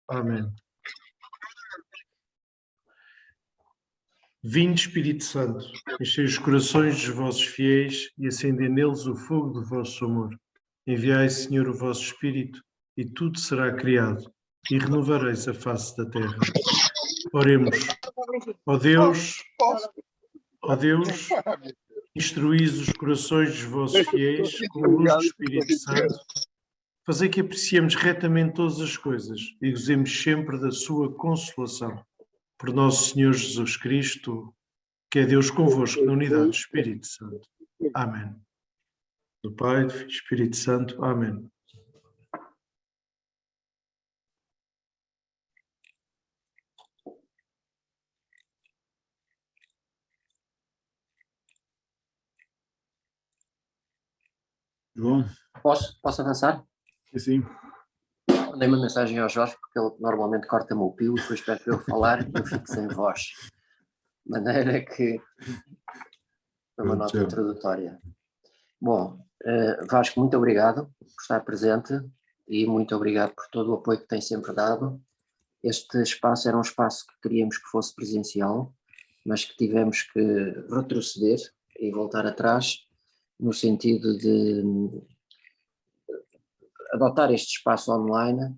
Amém. Vinde, Espírito Santo, enchei os corações dos vossos fiéis e acendei neles o fogo do vosso amor. Enviai, Senhor, o vosso Espírito, e tudo será criado, e renovareis a face da terra. Oremos. Ó Deus, instruís os corações dos vossos fiéis com a luz do Espírito Santo. Fazei que apreciemos retamente todas as coisas e gozemos sempre da sua consolação. Por nosso Senhor Jesus Cristo, que é Deus convosco na unidade do Espírito Santo. Amém. Do Pai, do Filho e do Espírito Santo. Amém. João? Posso avançar? Sim. Mandei uma mensagem ao Jorge, porque ele normalmente corta-me o pio, depois espero para eu falar e eu fico sem voz. De maneira que foi uma nota introdutória. Bom, Vasco, muito obrigado por estar presente e muito obrigado por todo o apoio que tem sempre dado. Este espaço era um espaço que queríamos que fosse presencial, mas que tivemos que retroceder e voltar atrás no sentido de adotar este espaço online,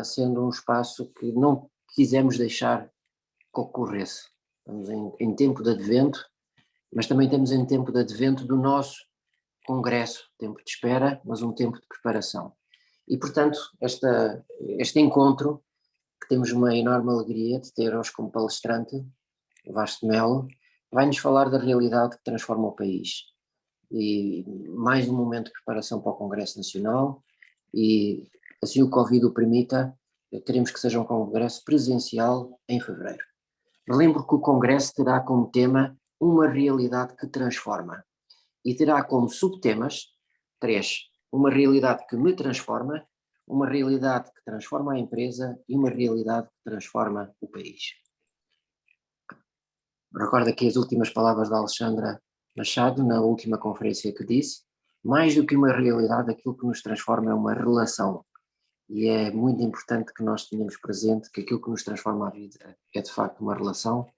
sendo um espaço que não quisemos deixar que ocorresse. Estamos em tempo de advento, mas também estamos em tempo de advento do nosso congresso, tempo de espera, mas um tempo de preparação. E, portanto, este encontro, que temos uma enorme alegria de ter hoje como palestrante, o Vasco de Melo, vai-nos falar da realidade que transforma o país. E mais um momento de preparação para o Congresso Nacional, e assim o Covid o permita, queremos que seja um congresso presencial em fevereiro. Lembro que o congresso terá como tema uma realidade que transforma e terá como subtemas 3: uma realidade que me transforma, uma realidade que transforma a empresa e uma realidade que transforma o país. Recordo aqui as últimas palavras da Alexandra Machado na última conferência que disse: mais do que uma realidade, aquilo que nos transforma é uma relação. E é muito importante que nós tenhamos presente que aquilo que nos transforma a vida é de facto uma relação,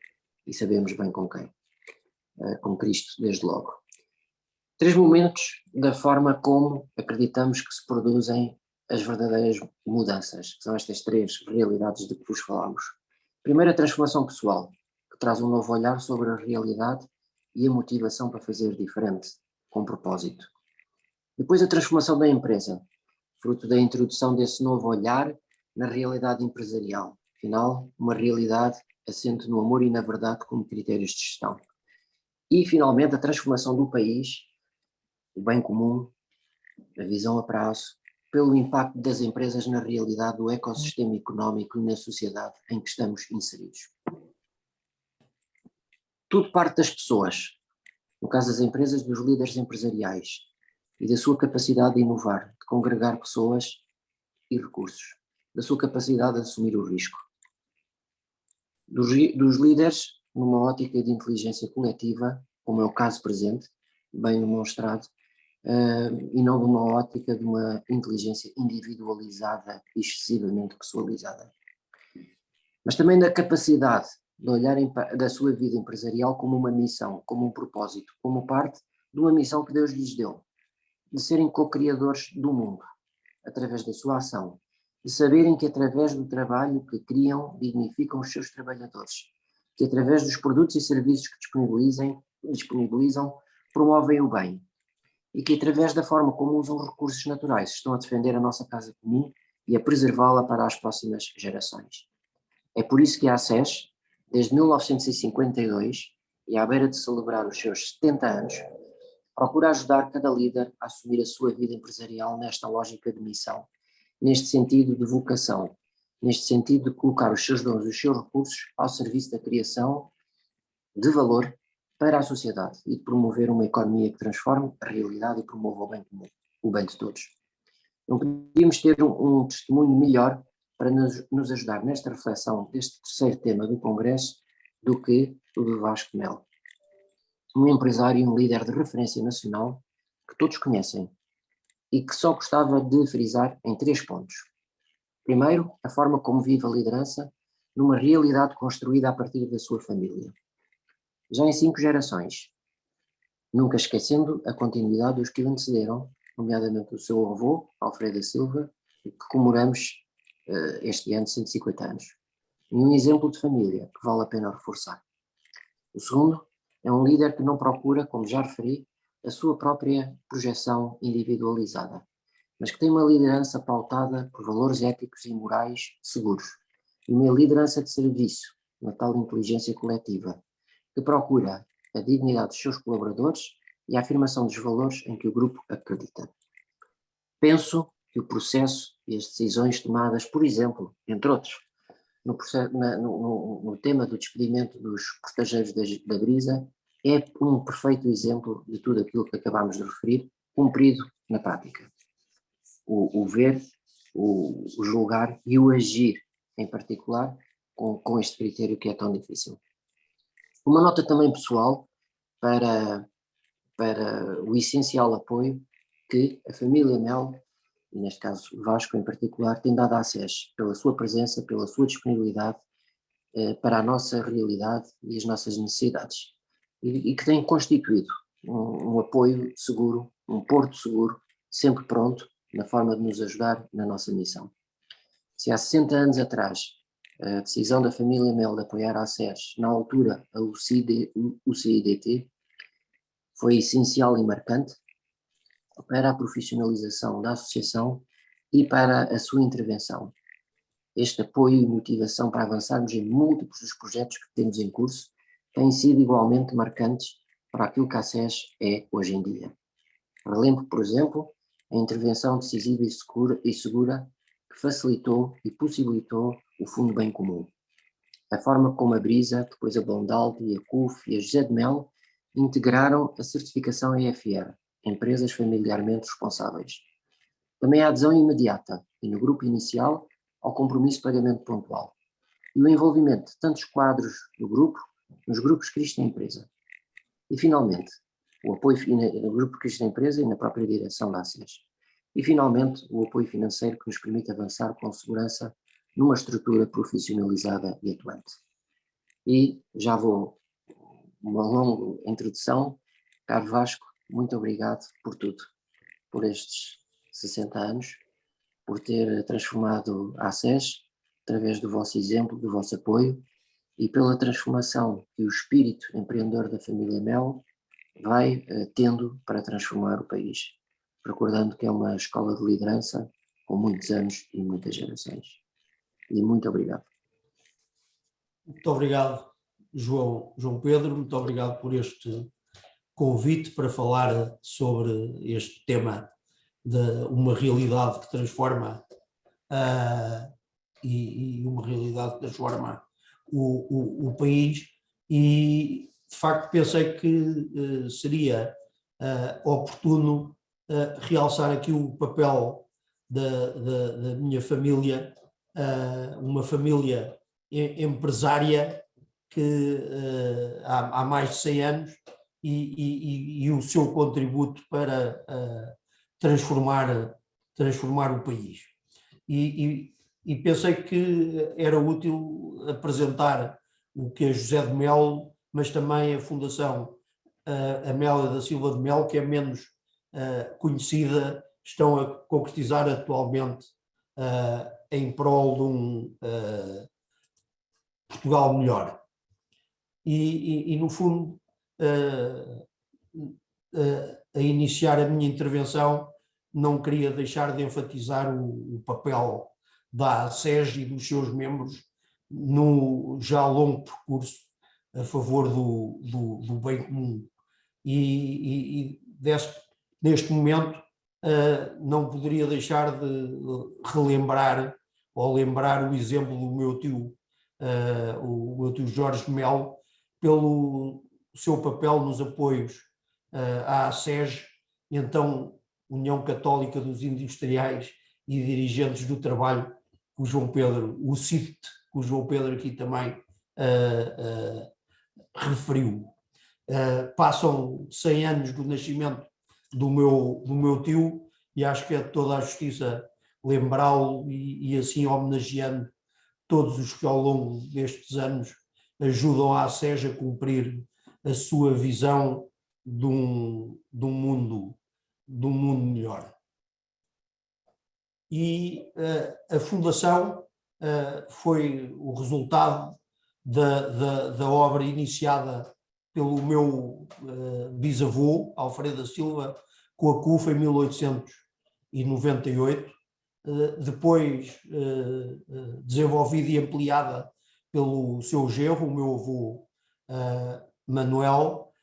e sabemos bem com quem. Com Cristo, desde logo. 3 momentos da forma como acreditamos que se produzem as verdadeiras mudanças, que são estas 3 realidades de que vos falamos. Primeiro, a transformação pessoal, que traz um novo olhar sobre a realidade e a motivação para fazer diferente, com propósito. Depois, a transformação da empresa, fruto da introdução desse novo olhar na realidade empresarial. Afinal, uma realidade assente no amor e na verdade como critérios de gestão. E, finalmente, a transformação do país, o bem comum, a visão a prazo, pelo impacto das empresas na realidade do ecossistema económico e na sociedade em que estamos inseridos. Tudo parte das pessoas, no caso das empresas, dos líderes empresariais e da sua capacidade de inovar, de congregar pessoas e recursos, da sua capacidade de assumir o risco. Dos líderes numa ótica de inteligência coletiva, como é o caso presente, bem demonstrado, e não numa ótica de uma inteligência individualizada e excessivamente pessoalizada. Mas também da capacidade de olharem da sua vida empresarial como uma missão, como um propósito, como parte de uma missão que Deus lhes deu, de serem co-criadores do mundo, através da sua ação, de saberem que através do trabalho que criam, dignificam os seus trabalhadores, que através dos produtos e serviços que disponibilizam, promovem o bem, e que através da forma como usam os recursos naturais estão a defender a nossa casa comum e a preservá-la para as próximas gerações. É por isso que a ACES, desde 1952, e à beira de celebrar os seus 70 anos, procura ajudar cada líder a assumir a sua vida empresarial nesta lógica de missão, neste sentido de vocação, neste sentido de colocar os seus dons e os seus recursos ao serviço da criação de valor para a sociedade e de promover uma economia que transforme a realidade e promova o bem comum, o bem de todos. Não podíamos ter um testemunho melhor para nos ajudar nesta reflexão deste terceiro tema do Congresso do que o do Vasco de Melo. Um empresário e um líder de referência nacional que todos conhecem e que só gostava de frisar em 3 pontos. Primeiro, a forma como vive a liderança numa realidade construída a partir da sua família. Já em 5 gerações, nunca esquecendo a continuidade dos que o antecederam, nomeadamente o seu avô, Alfredo da Silva, que comemoramos este ano 150 anos. E um exemplo de família que vale a pena reforçar. O segundo é um líder que não procura, como já referi, a sua própria projeção individualizada, mas que tem uma liderança pautada por valores éticos e morais seguros, e uma liderança de serviço, uma tal inteligência coletiva, que procura a dignidade dos seus colaboradores e a afirmação dos valores em que o grupo acredita. Penso que o processo e as decisões tomadas, por exemplo, entre outros, no tema do despedimento dos portageiros da Grisa, é um perfeito exemplo de tudo aquilo que acabámos de referir, cumprido na prática. O ver, o julgar e o agir, em particular, com este critério que é tão difícil. Uma nota também pessoal para o essencial apoio que a família Mel, e neste caso Vasco em particular, tem dado à SES, pela sua presença, pela sua disponibilidade para a nossa realidade e as nossas necessidades, e que tem constituído um apoio seguro, um porto seguro, sempre pronto, na forma de nos ajudar na nossa missão. Se há 60 anos atrás a decisão da família Mel de apoiar a SES, na altura o CIDT, foi essencial e marcante para a profissionalização da associação e para a sua intervenção. Este apoio e motivação para avançarmos em múltiplos dos projetos que temos em curso têm sido igualmente marcantes para aquilo que a SES é hoje em dia. Relembro, por exemplo, a intervenção decisiva e segura que facilitou e possibilitou o Fundo Bem Comum. A forma como a Brisa, depois a Blondaldi, a CUF e a José de Mel integraram a certificação EFR, Empresas Familiarmente Responsáveis. Também a adesão imediata e no grupo inicial ao compromisso de pagamento pontual. E o envolvimento de tantos quadros do grupo nos grupos Cristo da Empresa. E finalmente, o apoio no grupo Cristo da Empresa e na própria direção da ACES. E finalmente, o apoio financeiro que nos permite avançar com segurança numa estrutura profissionalizada e atuante. E já vou uma longa introdução. Caro Vasco, muito obrigado por tudo, por estes 60 anos, por ter transformado a ACES através do vosso exemplo, do vosso apoio e pela transformação que o espírito empreendedor da família Mel vai tendo para transformar o país, recordando que é uma escola de liderança com muitos anos e muitas gerações. E muito obrigado. Muito obrigado, João Pedro, muito obrigado por este convite para falar sobre este tema de uma realidade que transforma e uma realidade que transforma o país, e de facto pensei que seria oportuno realçar aqui o papel da minha família, uma família empresária que há mais de 100 anos e o seu contributo para transformar o país. E pensei que era útil apresentar o que é José de Mel, mas também a Fundação Amélia da Silva de Mel, que é menos conhecida, estão a concretizar atualmente em prol de um Portugal melhor. E no fundo, a iniciar a minha intervenção, não queria deixar de enfatizar o papel da ACES e dos seus membros no já longo percurso a favor do bem comum. E neste momento não poderia deixar de relembrar ou lembrar o exemplo do meu tio, o meu tio Jorge de Mel, pelo seu papel nos apoios à ACES, então União Católica dos Industriais e Dirigentes do Trabalho, que o João Pedro, o CIT, que o João Pedro aqui também referiu. Passam 100 anos do nascimento do meu tio, e acho que é de toda a justiça lembrá-lo e assim homenageando todos os que ao longo destes anos ajudam a SES a cumprir a sua visão de um mundo melhor. E a Fundação foi o resultado da obra iniciada pelo meu bisavô, Alfredo da Silva, com a CUF em 1898, depois desenvolvida e ampliada pelo seu genro, o meu avô Manuel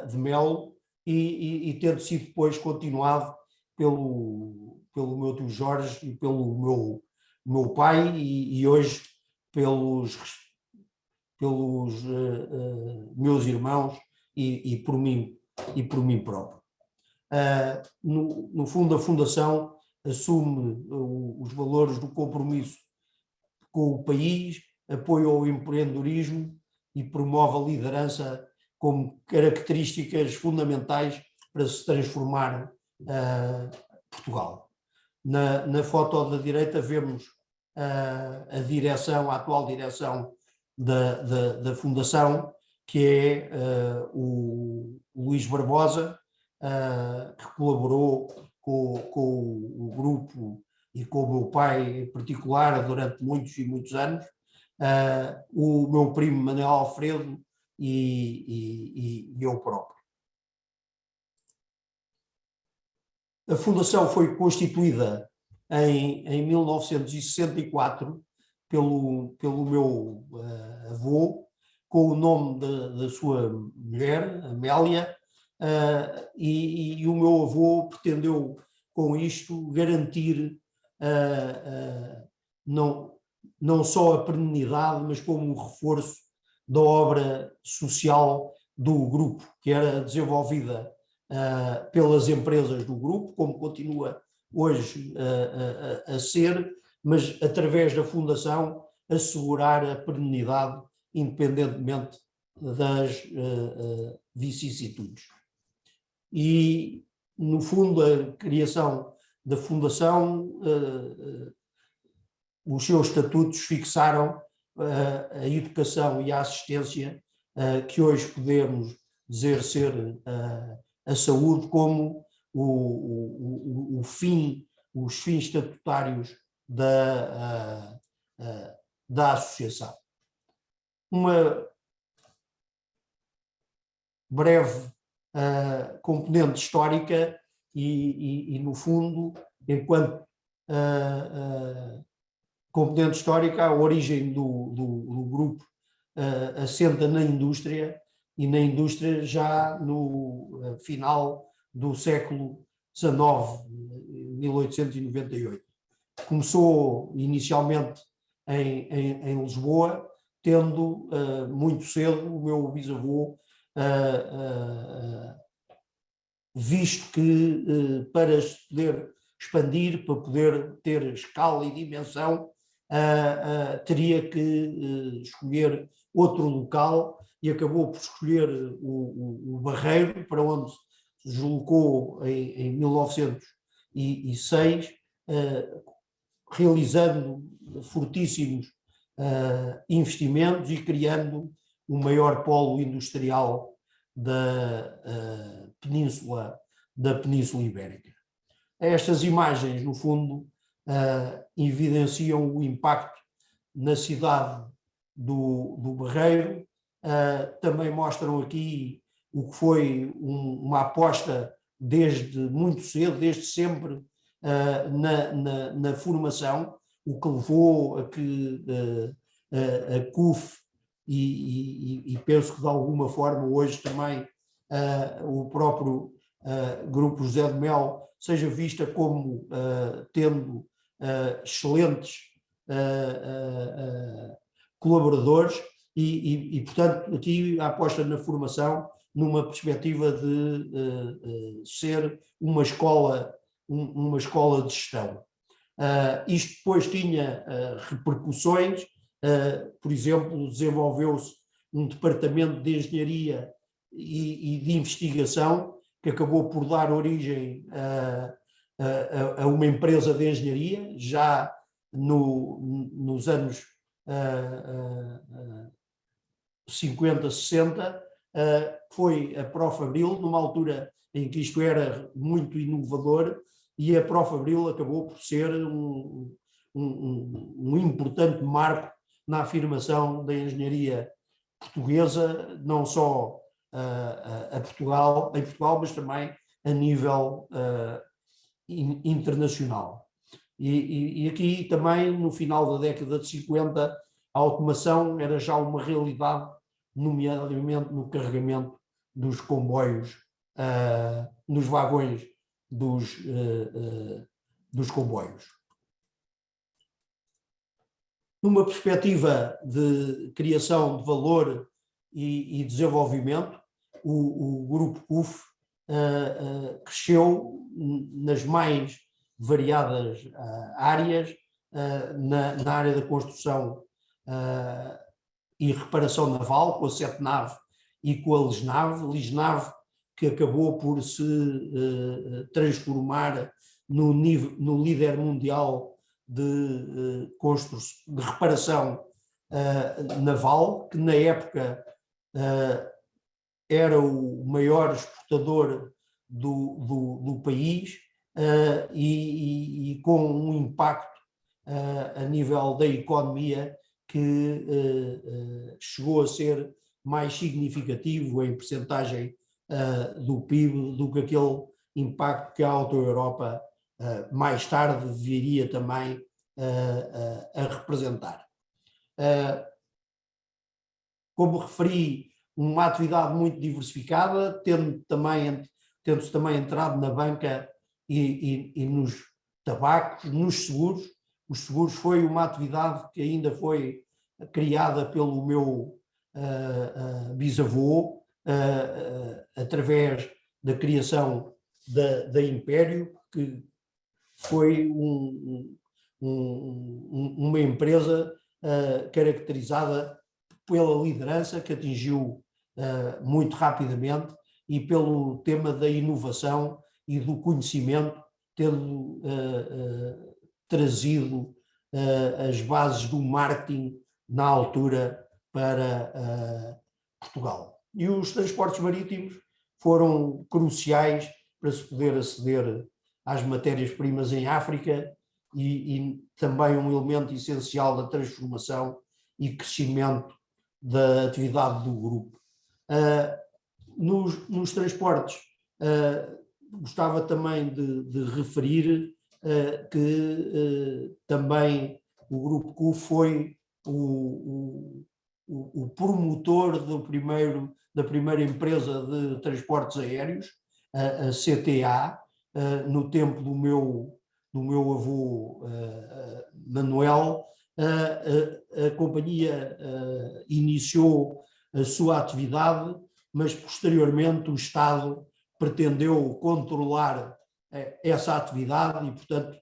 de Melo, e tendo sido depois continuado pelo meu tio Jorge e pelo meu pai, e hoje pelos meus irmãos e por mim próprio. No fundo, a Fundação assume os valores do compromisso com o país, apoio ao empreendedorismo e promove a liderança como características fundamentais para se transformar Portugal. Na foto da direita vemos a atual direção da Fundação, que é o Luís Barbosa, que colaborou com o grupo e com o meu pai em particular durante muitos e muitos anos, o meu primo Manuel Alfredo e eu próprio. A Fundação foi constituída em 1964 pelo meu avô, com o nome da sua mulher, Amélia, e o meu avô pretendeu com isto garantir não só a perenidade, mas como o reforço da obra social do grupo, que era desenvolvida pelas empresas do grupo, como continua hoje a ser, mas através da Fundação assegurar a perenidade independentemente das vicissitudes. E, no fundo, a criação da Fundação, os seus estatutos fixaram a educação e a assistência, que hoje podemos dizer ser a saúde, como os fins estatutários da associação. Uma breve componente histórica e, no fundo, enquanto componente histórica, a origem do grupo assenta na indústria, e na indústria já no final do século XIX, 1898. Começou inicialmente em Lisboa, tendo muito cedo o meu bisavô visto que para se poder expandir, para poder ter escala e dimensão, teria que escolher outro local, e acabou por escolher o Barreiro, para onde se deslocou em 1906, realizando fortíssimos investimentos e criando o maior polo industrial da Península Ibérica. Estas imagens, no fundo, evidenciam o impacto na cidade do Barreiro, também mostram aqui o que foi uma aposta desde muito cedo, desde sempre, na formação, o que levou a que a CUF e penso que de alguma forma hoje também o próprio Grupo José de Mel seja vista como tendo excelentes colaboradores e, portanto, aqui a aposta na formação numa perspectiva de ser uma escola de gestão. Isto depois tinha repercussões, por exemplo, desenvolveu-se um departamento de engenharia e de investigação que acabou por dar origem a uma empresa de engenharia, já nos anos 50, 60, foi a Profabril, numa altura em que isto era muito inovador, e a Profabril acabou por ser um importante marco na afirmação da engenharia portuguesa, não só em Portugal, mas também a nível internacional. E aqui também, no final da década de 50, a automação era já uma realidade, nomeadamente no carregamento dos comboios, nos vagões dos comboios. Numa perspectiva de criação de valor e desenvolvimento, o Grupo CUF cresceu nas mais variadas áreas, na área da construção e reparação naval, com a Setnave e com a Lisnave, que acabou por se transformar no líder mundial de reparação naval, que na época era o maior exportador do país, e com um impacto a nível da economia que chegou a ser mais significativo em percentagem do PIB do que aquele impacto que a Auto Europa mais tarde viria também a representar. Como referi, uma atividade muito diversificada, tendo-se também entrado na banca e nos tabacos, nos seguros. Os seguros foi uma atividade que ainda foi criada pelo meu bisavô, através da criação da Império, que foi uma empresa caracterizada pela liderança, que atingiu muito rapidamente, e pelo tema da inovação e do conhecimento, tendo trazido as bases do marketing na altura para Portugal. E os transportes marítimos foram cruciais para se poder aceder às matérias-primas em África, e também um elemento essencial da transformação e crescimento da atividade do grupo. Nos transportes, gostava também de referir que também o Grupo CUF foi o promotor da primeira empresa de transportes aéreos, a CTA, no tempo do meu avô Manuel. A companhia iniciou a sua atividade, mas posteriormente o Estado pretendeu controlar essa atividade e, portanto,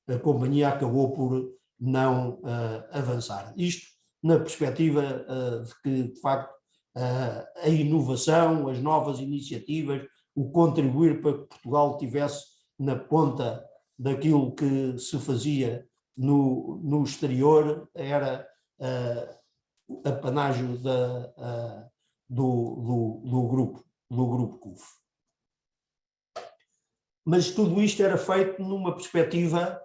a companhia acabou por não avançar. Isto na perspectiva de que, de facto, a inovação, as novas iniciativas, o contribuir para que Portugal estivesse na ponta daquilo que se fazia no exterior, era apanágio do grupo CUF. Mas tudo isto era feito numa perspectiva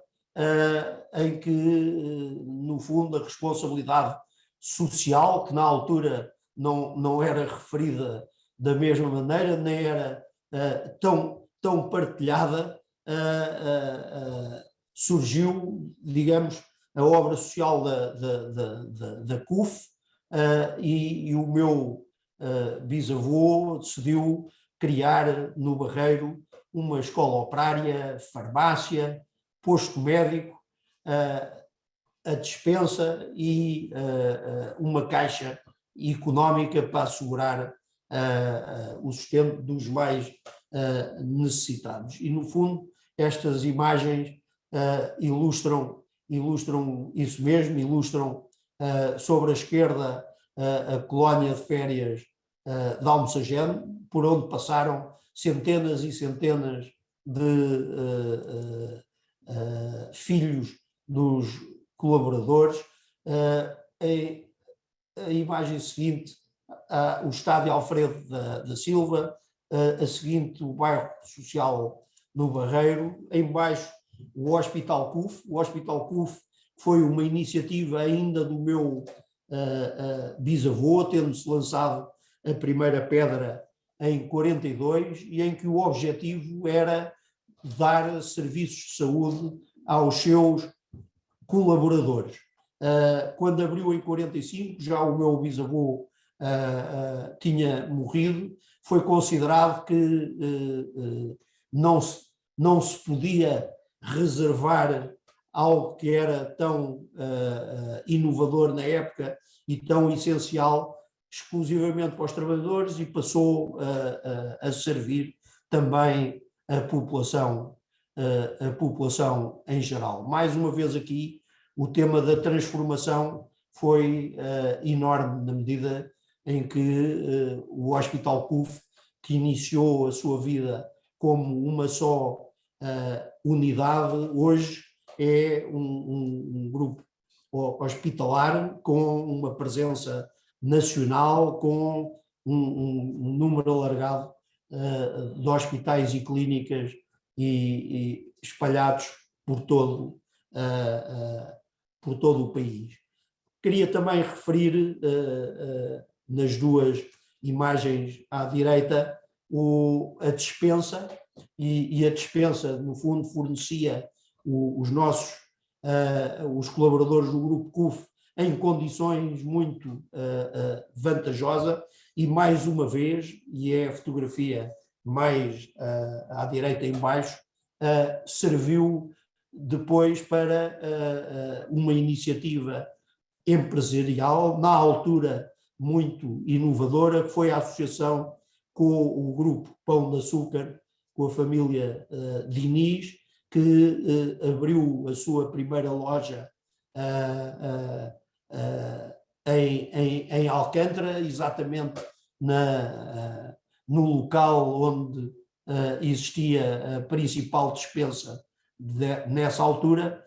em que, no fundo, a responsabilidade social, que na altura não era referida da mesma maneira, nem era tão partilhada, surgiu, digamos, a obra social da CUF, e o meu bisavô decidiu criar no Barreiro uma escola operária, farmácia, posto médico, a despensa e uma caixa económica para assegurar o sustento dos mais necessitados. E, no fundo, estas imagens ilustram isso mesmo, ilustram sobre a esquerda a colónia de férias de Almocegene, por onde passaram centenas e centenas de filhos dos colaboradores. A imagem seguinte, o estádio Alfredo da Silva, a seguinte, o bairro social no Barreiro, em baixo o Hospital CUF. O Hospital CUF foi uma iniciativa ainda do meu bisavô, tendo-se lançado a primeira pedra em 42, e em que o objetivo era dar serviços de saúde aos seus colaboradores. Quando abriu em 45, já o meu bisavô tinha morrido, foi considerado que não se podia reservar algo que era tão inovador na época e tão essencial exclusivamente para os trabalhadores, e passou a servir também a população em geral. Mais uma vez aqui, o tema da transformação foi enorme, na medida em que o Hospital CUF, que iniciou a sua vida como uma só unidade, hoje é um grupo hospitalar com uma presença nacional, com um número alargado de hospitais e clínicas e espalhados por todo o país. Queria também referir, nas duas imagens à direita, a despensa, e a despensa, no fundo, fornecia os colaboradores do Grupo CUF em condições muito vantajosas, e mais uma vez, e é a fotografia mais à direita em baixo, serviu depois para uma iniciativa empresarial, na altura muito inovadora, que foi a associação com o Grupo Pão de Açúcar, com a família Diniz, que abriu a sua primeira loja em Alcântara, exatamente no local onde existia a principal despensa nessa altura,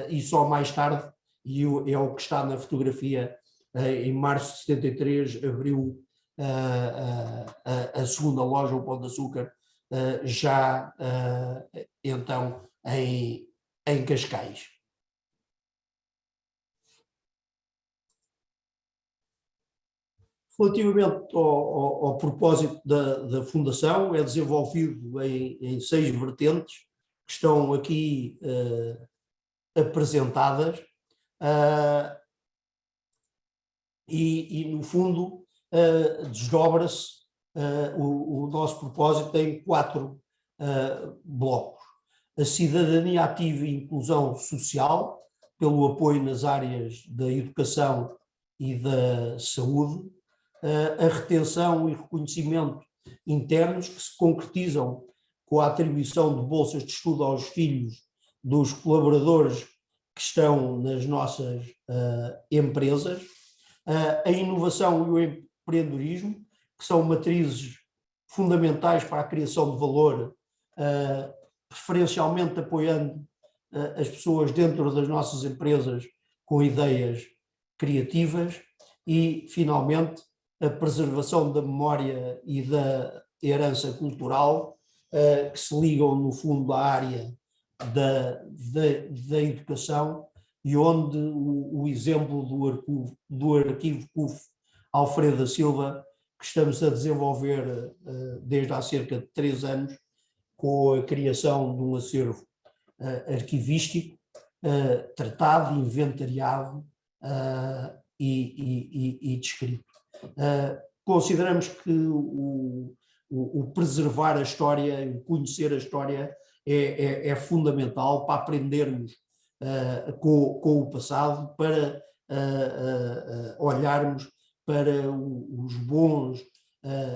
e só mais tarde, e é o que está na fotografia, em março de 73, abriu a segunda loja, o Pão de Açúcar, já então em Cascais. Relativamente ao propósito da Fundação, é desenvolvido em 6 vertentes, que estão aqui apresentadas, e no fundo desdobra-se o nosso propósito em 4 blocos. A cidadania ativa e inclusão social, pelo apoio nas áreas da educação e da saúde, a retenção e reconhecimento internos, que se concretizam com a atribuição de bolsas de estudo aos filhos dos colaboradores que estão nas nossas empresas, a inovação e o empreendedorismo, que são matrizes fundamentais para a criação de valor, preferencialmente apoiando as pessoas dentro das nossas empresas com ideias criativas, e, finalmente, a preservação da memória e da herança cultural, que se ligam, no fundo, à área da educação, e onde o exemplo do arquivo CUF Alfredo da Silva, que estamos a desenvolver desde há cerca de 3 anos, com a criação de um acervo arquivístico, tratado, inventariado e descrito. Consideramos que o preservar a história, o conhecer a história é fundamental para aprendermos com o passado, para olharmos para os bons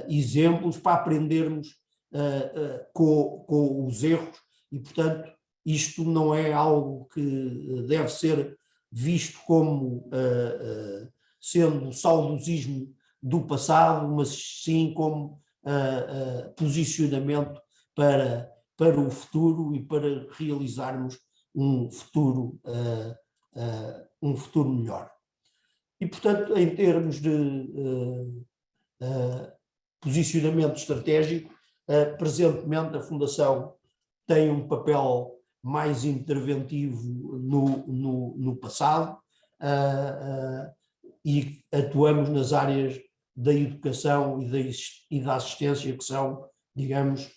exemplos, para aprendermos com os erros, e, portanto, isto não é algo que deve ser visto como sendo saudosismo do passado, mas sim como posicionamento para para o futuro e para realizarmos um futuro melhor. E, portanto, em termos de posicionamento estratégico, presentemente a Fundação tem um papel mais interventivo no passado e atuamos nas áreas da educação e da assistência, que são, digamos,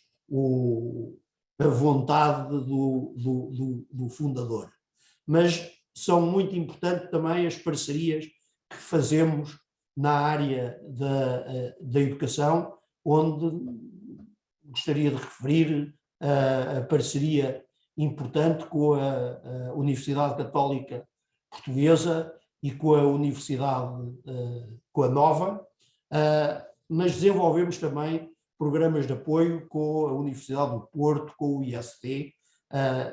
a vontade do fundador. Mas são muito importantes também as parcerias que fazemos na área da educação, onde gostaria de referir a parceria importante com a Universidade Católica Portuguesa e com a Universidade, com a Nova, mas desenvolvemos também programas de apoio com a Universidade do Porto, com o IST,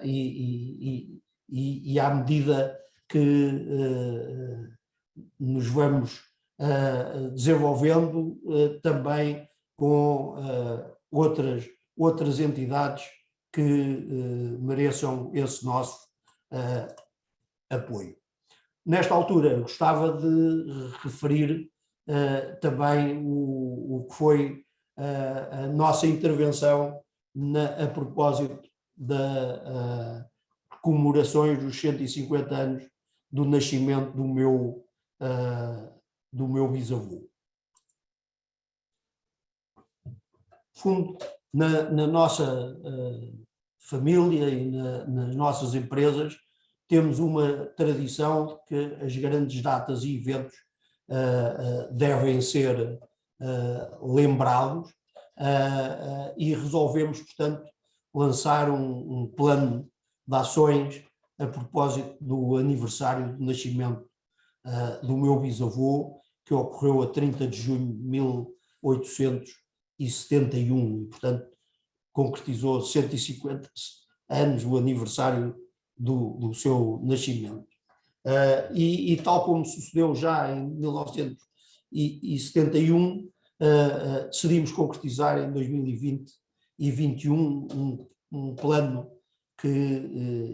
e à medida que nos vamos desenvolvendo também com outras entidades que mereçam esse nosso apoio. Nesta altura, gostava de referir também o que foi a nossa intervenção a propósito das comemorações dos 150 anos do nascimento do meu bisavô. Fundo, na nossa família e nas nossas empresas, temos uma tradição que as grandes datas e eventos devem ser lembrados, e resolvemos, portanto, lançar um plano de ações a propósito do aniversário do nascimento do meu bisavô, que ocorreu a 30 de junho de 1871, e, portanto, concretizou 150 anos o aniversário do seu nascimento. E tal como sucedeu já em 1971, decidimos concretizar em 2020 e 2021 um plano que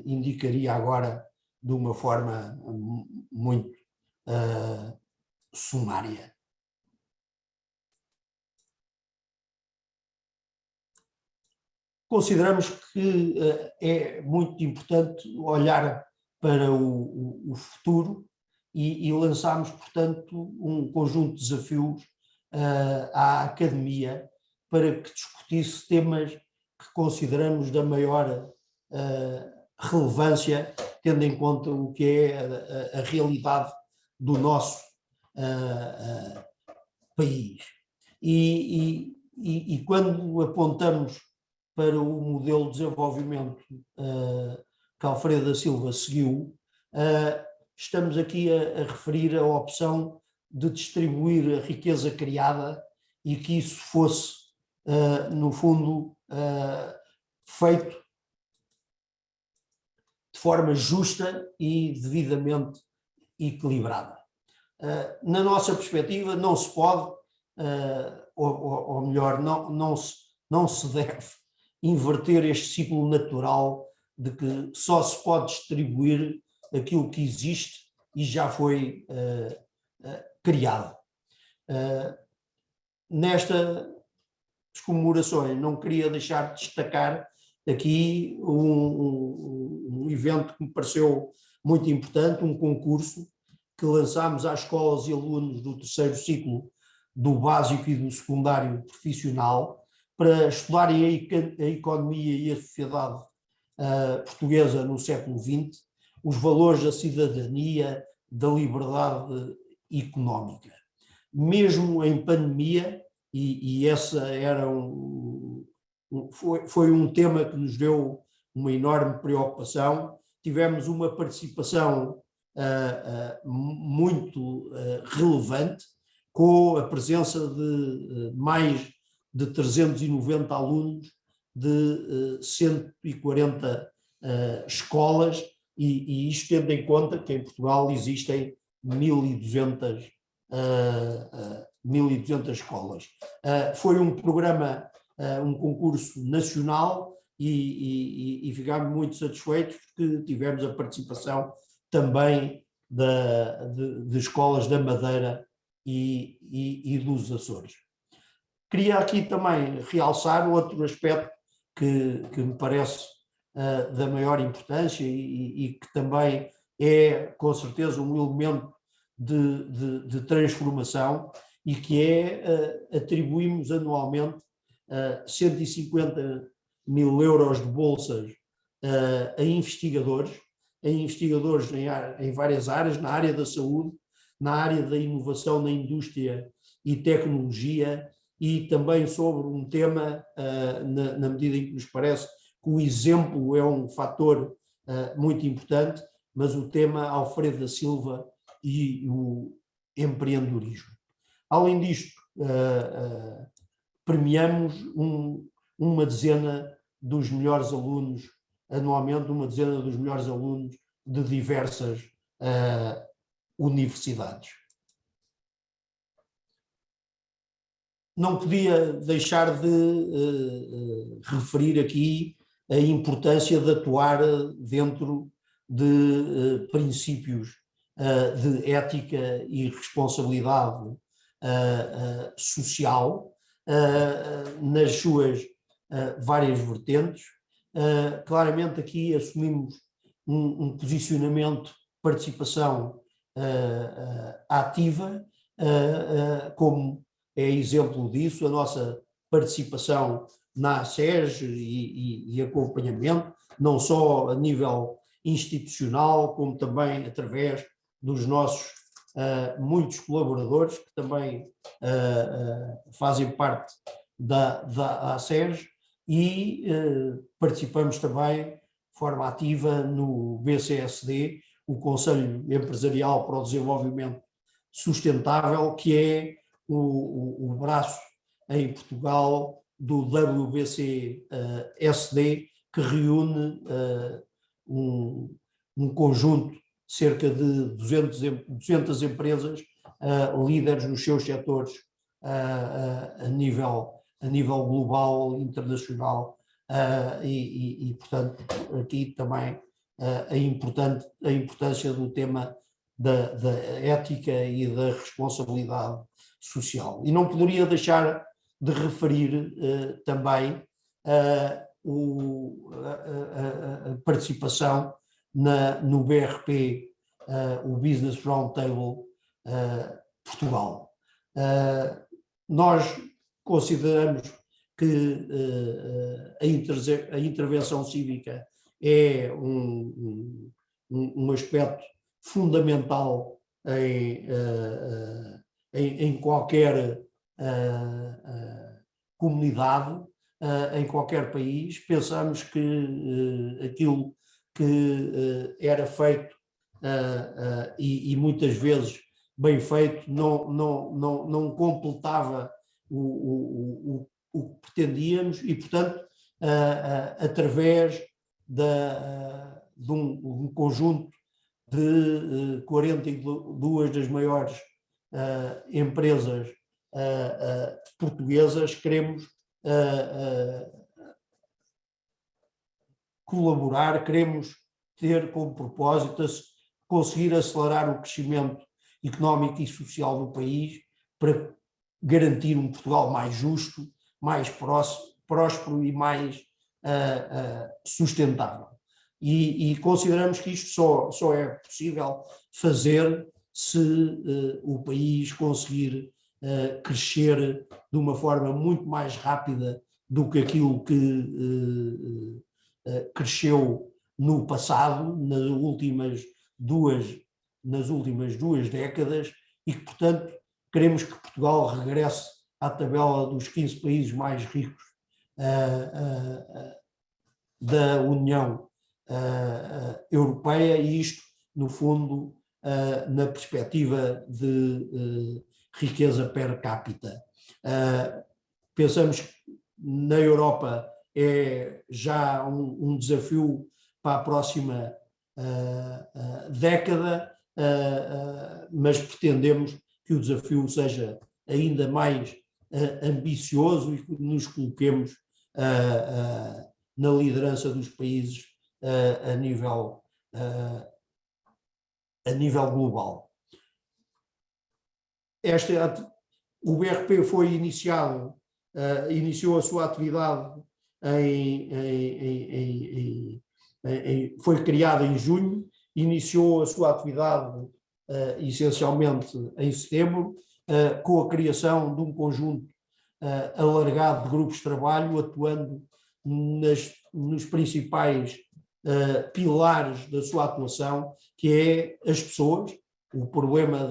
indicaria agora de uma forma muito sumária. Consideramos que é muito importante olhar para o futuro e lançamos, portanto, um conjunto de desafios à academia para que discutisse temas que consideramos da maior relevância, tendo em conta o que é a realidade do nosso país. E quando apontamos para o modelo de desenvolvimento que Alfredo da Silva seguiu, estamos aqui a referir a opção de distribuir a riqueza criada e que isso fosse, no fundo, feito de forma justa e devidamente equilibrada. Na nossa perspectiva, não se pode, ou melhor, não se deve inverter este ciclo natural de que só se pode distribuir aquilo que existe e já foi criado. Nestas comemorações, não queria deixar de destacar aqui um evento que me pareceu muito importante, um concurso que lançámos às escolas e alunos do terceiro ciclo do básico e do secundário profissional para estudarem a economia e a sociedade portuguesa no século XX, os valores da cidadania, da liberdade económica. Mesmo em pandemia, e essa era foi um tema que nos deu uma enorme preocupação, tivemos uma participação muito relevante, com a presença de mais de 390 alunos de 140 escolas, e isto tendo em conta que em Portugal existem 1.200 escolas. Foi um programa, um concurso nacional, e ficámos muito satisfeitos porque tivemos a participação também de escolas da Madeira e dos Açores. Queria aqui também realçar outro aspecto que me parece da maior importância e que também é, com certeza, um elemento de transformação, e que é atribuímos anualmente 150 mil euros de bolsas a investigadores em várias áreas, na área da saúde, na área da inovação na indústria e tecnologia, e também sobre um tema, na medida em que nos parece que o exemplo é um fator muito importante, mas o tema Alfredo da Silva e o empreendedorismo. Além disto, premiamos uma dezena dos melhores alunos, anualmente uma dezena dos melhores alunos de diversas universidades. Não podia deixar de referir aqui a importância de atuar dentro de princípios de ética e responsabilidade social nas suas várias vertentes. Claramente aqui assumimos um posicionamento de participação ativa, como é exemplo disso a nossa participação na ACES e acompanhamento, não só a nível institucional, como também através dos nossos muitos colaboradores que também fazem parte da ACES, e participamos também de forma ativa no BCSD, o Conselho Empresarial para o Desenvolvimento Sustentável, que é o braço em Portugal do WBCSD, que reúne um conjunto de cerca de 200 empresas líderes nos seus setores a nível global, internacional, e portanto, aqui também a importância do tema da ética e da responsabilidade social. E não poderia deixar de referir também a participação no BRP, o Business Roundtable Portugal. Nós consideramos que a intervenção cívica é um aspecto fundamental em qualquer comunidade, em qualquer país. Pensamos que aquilo que era feito e muitas vezes bem feito não completava o que pretendíamos, e portanto através de um conjunto de 42 das maiores empresas portuguesas, queremos colaborar, queremos ter como propósito conseguir acelerar o crescimento económico e social do país para garantir um Portugal mais justo, mais próspero e mais sustentável. E consideramos que isto só é possível fazer se o país conseguir crescer de uma forma muito mais rápida do que aquilo que cresceu no passado, nas últimas duas décadas, e que, portanto, queremos que Portugal regresse à tabela dos 15 países mais ricos da União Europeia, e isto, no fundo, na perspectiva de riqueza per capita. Pensamos que na Europa é já um desafio para a próxima década, mas pretendemos que o desafio seja ainda mais ambicioso e que nos coloquemos na liderança dos países a nível global. O BRP foi iniciou a sua atividade foi criado em junho, iniciou a sua atividade essencialmente em setembro, com a criação de um conjunto alargado de grupos de trabalho, atuando nos principais pilares da sua atuação, que é as pessoas, o problema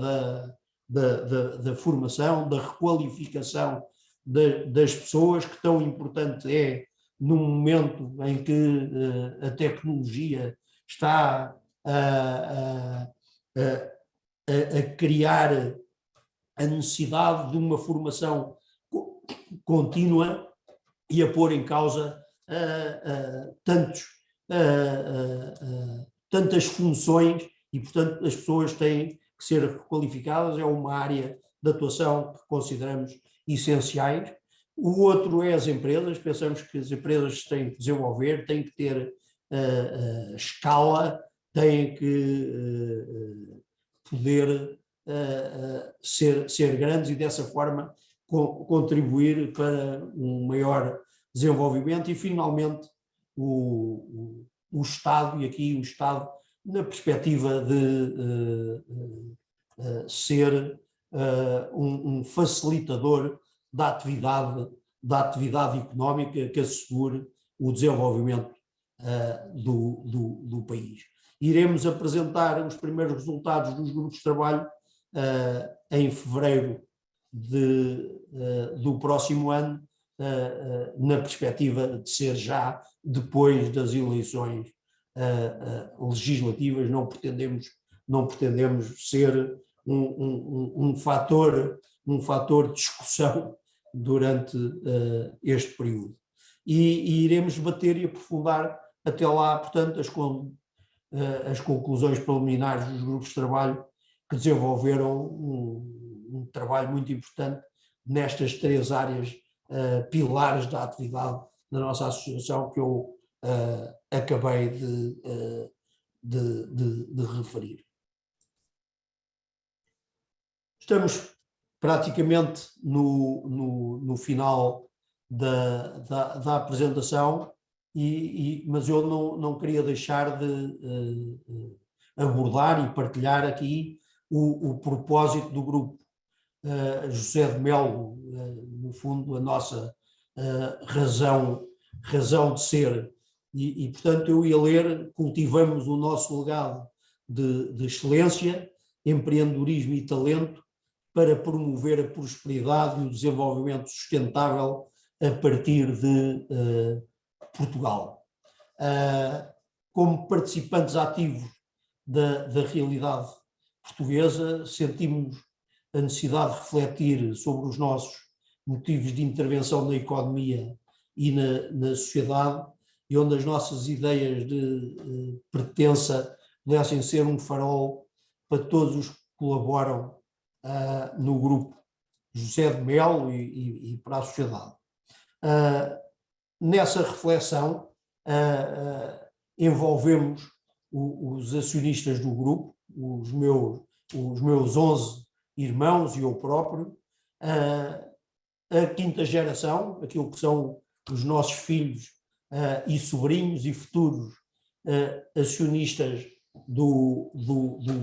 da formação, da requalificação das pessoas, que tão importante é num momento em que a tecnologia está a criar a necessidade de uma formação contínua e a pôr em causa tantas funções e, portanto, as pessoas têm que ser requalificadas. É uma área de atuação que consideramos essenciais. O outro é as empresas. Pensamos que as empresas têm que desenvolver, têm que ter escala, têm que poder ser grandes e, dessa forma, contribuir para um maior desenvolvimento. E, finalmente, o Estado, e aqui o Estado na perspectiva de ser um facilitador da atividade económica que assegure o desenvolvimento do país. Iremos apresentar os primeiros resultados dos grupos de trabalho em fevereiro do próximo ano, na perspectiva de ser já depois das eleições legislativas. Não pretendemos ser um fator de discussão durante este período. E iremos debater e aprofundar até lá, portanto, as conclusões preliminares dos grupos de trabalho que desenvolveram um trabalho muito importante nestas 3 áreas pilares da atividade da nossa associação que eu acabei de referir. Estamos praticamente no final da apresentação, mas eu não queria deixar de abordar e partilhar aqui o propósito do grupo José de Melo, no fundo, a nossa razão de ser. E, portanto, eu ia ler: cultivamos o nosso legado de excelência, empreendedorismo e talento para promover a prosperidade e o desenvolvimento sustentável a partir de Portugal. Como participantes ativos da realidade portuguesa, sentimos a necessidade de refletir sobre os nossos motivos de intervenção na economia e na sociedade, e onde as nossas ideias de pertença pudessem ser um farol para todos os que colaboram no grupo José de Melo e para a sociedade. Nessa reflexão, envolvemos os acionistas do grupo, os meus 11 irmãos e eu próprio, a quinta geração, aquilo que são os nossos filhos e sobrinhos e futuros acionistas do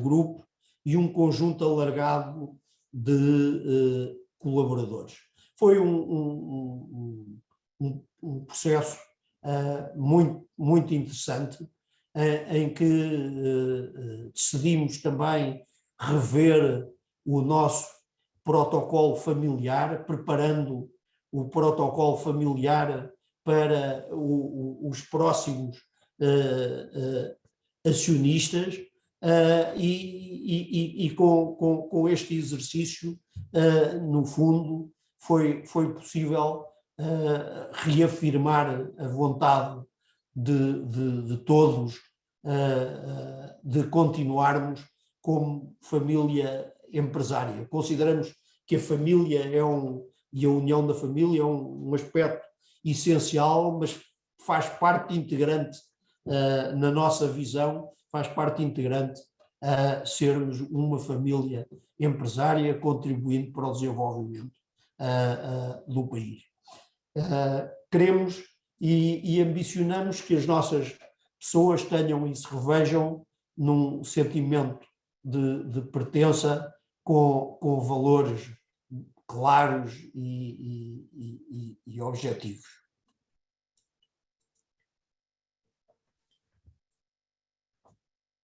grupo, e um conjunto alargado de colaboradores. Foi um processo muito interessante, em que decidimos também rever o nosso protocolo familiar, preparando o protocolo familiar para os próximos acionistas, e com este exercício, no fundo, foi possível reafirmar a vontade de todos de continuarmos como família empresária. Consideramos que a família e a união da família é um aspecto essencial, mas faz parte integrante, na nossa visão, faz parte integrante a sermos uma família empresária contribuindo para o desenvolvimento do país. Queremos e ambicionamos que as nossas pessoas tenham e se revejam num sentimento de pertença com valores claros e objetivos.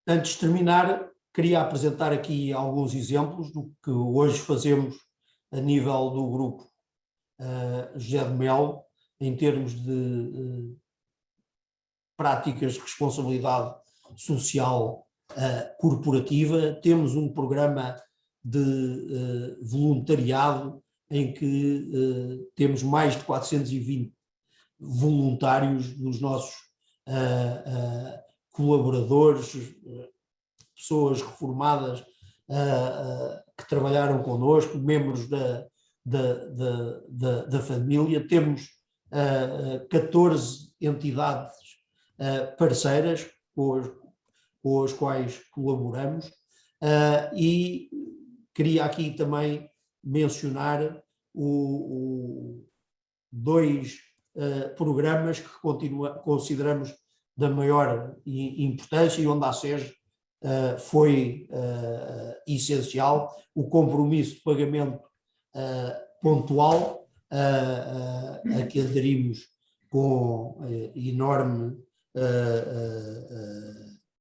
Antes de terminar, queria apresentar aqui alguns exemplos do que hoje fazemos a nível do grupo José de Mel, em termos de práticas de responsabilidade social corporativa. Temos um programa de voluntariado em que temos mais de 420 voluntários dos nossos colaboradores, pessoas reformadas que trabalharam connosco, membros da família. Temos 14 entidades parceiras com as quais colaboramos, e queria aqui também mencionar dois programas que consideramos da maior importância e onde a SES foi essencial: o compromisso de pagamento pontual, a que aderimos com enorme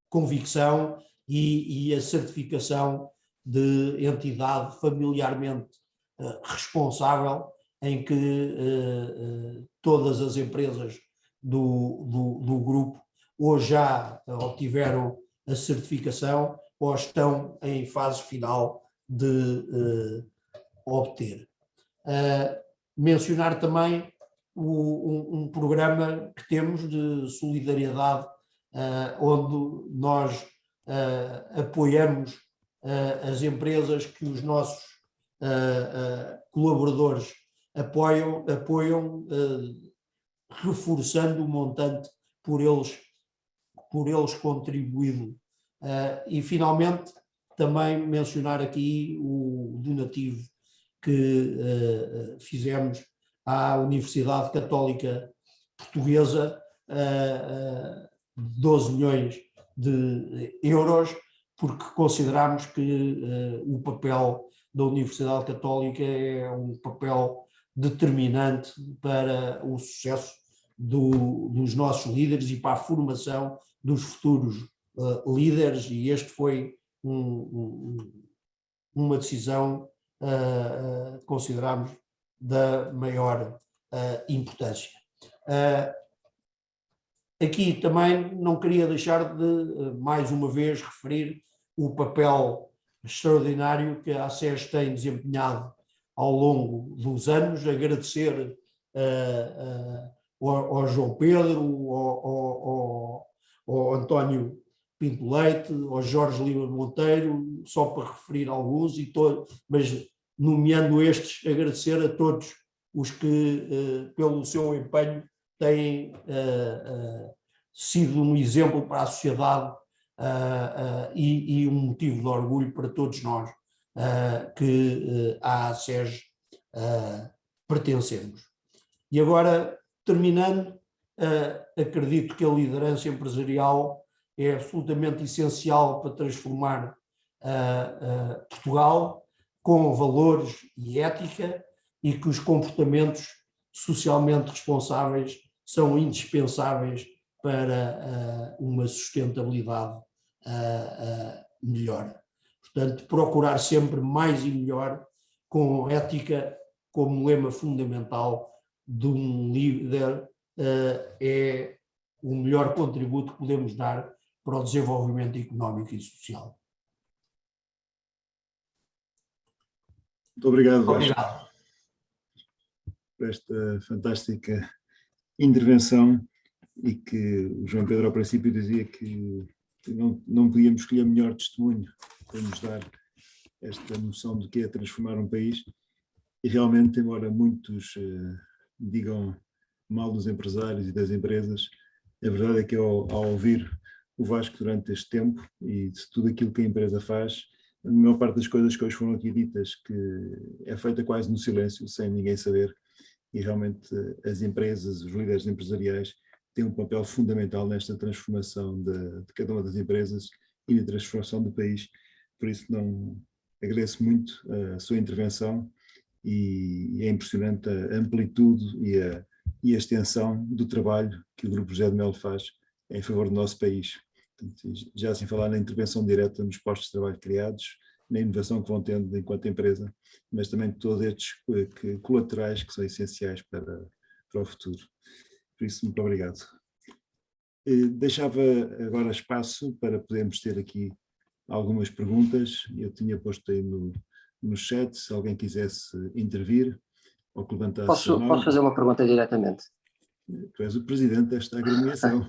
convicção, e a certificação de entidade familiarmente responsável, em que todas as empresas do grupo ou já obtiveram a certificação ou estão em fase final de obter. Mencionar também um programa que temos de solidariedade, onde nós apoiamos as empresas que os nossos colaboradores apoiam, reforçando o montante por eles contribuído. E finalmente também mencionar aqui o donativo que fizemos à Universidade Católica Portuguesa, 12 milhões de euros, porque consideramos que o papel da Universidade Católica é um papel determinante para o sucesso dos nossos líderes e para a formação dos futuros líderes, e este foi uma decisão consideramos da maior importância. Aqui também não queria deixar de, mais uma vez, referir o papel extraordinário que a SES tem desempenhado ao longo dos anos. Agradecer ao João Pedro, ao António Pinto Leite, ao Jorge Lima Monteiro, só para referir alguns, mas nomeando estes, agradecer a todos os que, pelo seu empenho, têm sido um exemplo para a sociedade e um motivo de orgulho para todos nós que à SES pertencemos. E agora, terminando, acredito que a liderança empresarial é absolutamente essencial para transformar Portugal com valores e ética, e que os comportamentos socialmente responsáveis são indispensáveis para uma sustentabilidade melhor. Portanto, procurar sempre mais e melhor, com ética como lema fundamental de um líder, é o melhor contributo que podemos dar para o desenvolvimento económico e social. Muito obrigado, Obrigado. por esta fantástica intervenção, e que o João Pedro ao princípio dizia que não podíamos escolher melhor testemunho para nos dar esta noção do que é transformar um país. E realmente, embora muitos digam mal dos empresários e das empresas. A verdade é que ao ouvir o Vasco durante este tempo e de tudo aquilo que a empresa faz, a maior parte das coisas que hoje foram aqui ditas que é feita quase no silêncio, sem ninguém saber, e realmente as empresas, os líderes empresariais têm um papel fundamental nesta transformação de cada uma das empresas e na transformação do país. Por isso agradeço muito a sua intervenção e é impressionante a amplitude e a extensão do trabalho que o Grupo José de Mel faz em favor do nosso país. Portanto, já sem falar na intervenção direta nos postos de trabalho criados, na inovação que vão tendo enquanto empresa, mas também todos estes colaterais que são essenciais para o futuro. Por isso, muito obrigado. Deixava agora espaço para podermos ter aqui algumas perguntas. Eu tinha posto aí no chat, se alguém quisesse intervir ou que levantasse a mão. Posso fazer uma pergunta diretamente? Tu és o presidente desta agremiação.